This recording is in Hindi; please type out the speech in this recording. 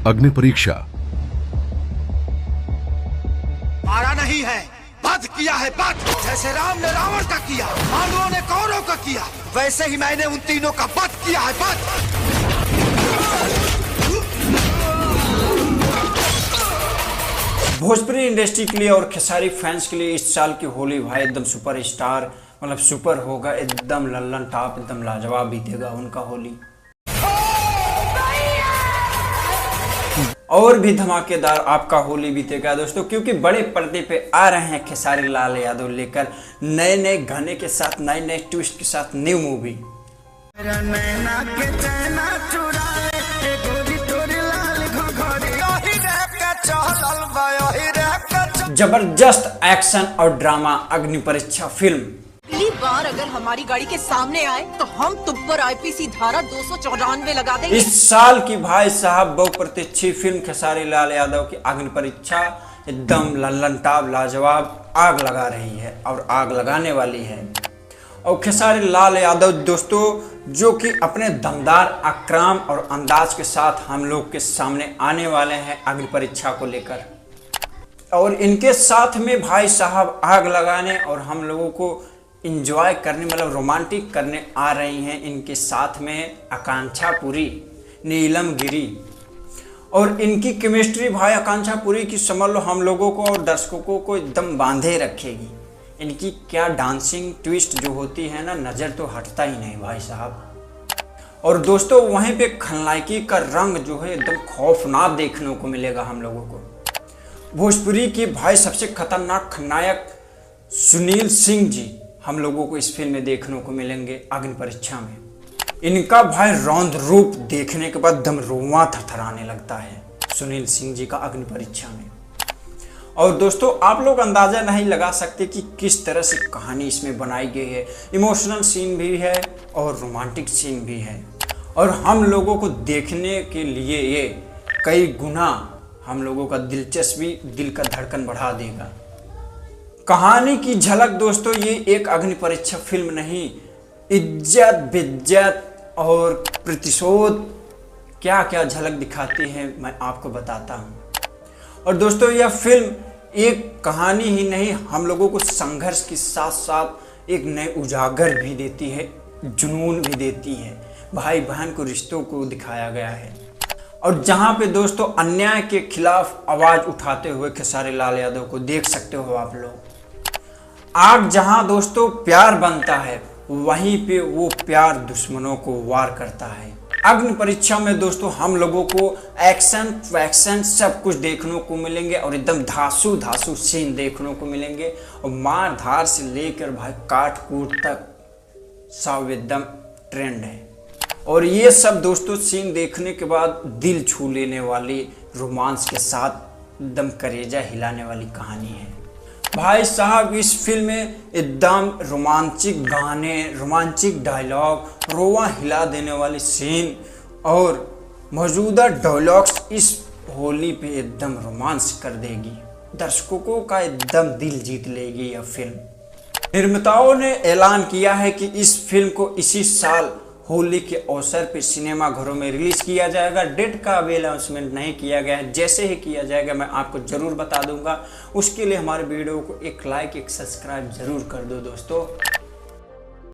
अग्नि परीक्षा। मारा नहीं है, वध किया है वध। जैसे राम ने रावण का किया, पांडवों ने कौरवों का किया, वैसे ही मैंने उन तीनों का वध किया है वध। भोजपुरी इंडस्ट्री के लिए और खेसारी फैंस के लिए इस साल की होली भाई एकदम सुपर स्टार, मतलब सुपर होगा, एकदम लल्लन टॉप, एकदम लाजवाब बीतेगा उनका होली। और भी धमाकेदार आपका होली बीतेगा दोस्तों, क्योंकि बड़े पर्दे पे आ रहे हैं खेसारी लाल यादव लेकर नए नए गाने के साथ, नए नए ट्विस्ट के साथ न्यू मूवी। जबरदस्त एक्शन और ड्रामा अग्नि परीक्षा फिल्म। अगली बार अगर हमारी गाड़ी के सामने आए तो हम तुम पर आईपीसी धारा 294 लगा देंगे। इस साल की भाई साहब बहुप्रतीक्षित फिल्म खेसारी लाल यादव की अग्नि परीक्षा एकदम लल्लन टॉप लाजवाब आग लगा रही है और आग लगाने वाली है। और खेसारी लाल यादव दोस्तों जो कि अपने दमदार आक्राम और अंदाज के साथ हम लोग के सामने आने वाले हैं अग्नि परीक्षा को लेकर, और इनके साथ में भाई साहब आग लगाने और हम लोगों को इंजॉय करने, मतलब रोमांटिक करने आ रही हैं। इनके साथ में आकांक्षा पुरी, नीलम गिरी, और इनकी केमिस्ट्री भाई आकांक्षा पुरी की समझ लो हम लोगों को और दर्शकों को एकदम बांधे रखेगी। इनकी क्या डांसिंग ट्विस्ट जो होती है ना, नज़र तो हटता ही नहीं भाई साहब। और दोस्तों वहीं पे खलनायकी का रंग जो है एकदम खौफनाक देखने को मिलेगा हम लोगों को। भोजपुरी की भाई सबसे खतरनाक खलनायक सुनील सिंह जी हम लोगों को इस फिल्म में देखने को मिलेंगे अग्नि परीक्षा में। इनका भाई रौद्र रूप देखने के बाद दम रोंवा थरथराने लगता है सुनील सिंह जी का अग्नि परीक्षा में। और दोस्तों आप लोग अंदाजा नहीं लगा सकते कि किस तरह से कहानी इसमें बनाई गई है। इमोशनल सीन भी है और रोमांटिक सीन भी है, और हम लोगों को देखने के लिए ये कई गुना हम लोगों का दिलचस्पी, दिल का धड़कन बढ़ा देगा। कहानी की झलक दोस्तों, ये एक अग्नि परीक्षा फिल्म नहीं, इज्जत बेइज्जत और प्रतिशोध क्या क्या झलक दिखाती है मैं आपको बताता हूँ। और दोस्तों यह फिल्म एक कहानी ही नहीं, हम लोगों को संघर्ष के साथ साथ एक नए उजागर भी देती है, जुनून भी देती है। भाई बहन को रिश्तों को दिखाया गया है, और जहाँ पे दोस्तों अन्याय के खिलाफ आवाज़ उठाते हुए खेसारी लाल यादव को देख सकते हो आप लोग। आग जहां दोस्तों प्यार बनता है, वहीं पे वो प्यार दुश्मनों को वार करता है। अग्नि परीक्षा में दोस्तों हम लोगों को एक्शन फैक्शन सब कुछ देखने को मिलेंगे, और एकदम धांसू धांसू सीन देखने को मिलेंगे, और मार धार से लेकर भाई काट कूट तक सब एकदम ट्रेंड है। और ये सब दोस्तों सीन देखने के बाद दिल छू लेने वाली, रोमांस के साथ एकदम करेजा हिलाने वाली कहानी है भाई साहब। इस फिल्म में एकदम रोमांचिक गाने, रोमांचिक डायलॉग, रोआ हिला देने वाली सीन और मौजूदा डायलॉग्स इस होली पे एकदम रोमांस कर देगी, दर्शकों का एकदम दिल जीत लेगी यह फिल्म। निर्माताओं ने ऐलान किया है कि इस फिल्म को इसी साल होली के अवसर पर सिनेमा घरों में रिलीज किया जाएगा। डेट का अभी अनाउंसमेंट नहीं किया गया है, जैसे ही किया जाएगा मैं आपको जरूर बता दूंगा। उसके लिए हमारे वीडियो को एक लाइक, एक सब्सक्राइब जरूर कर दो दोस्तों।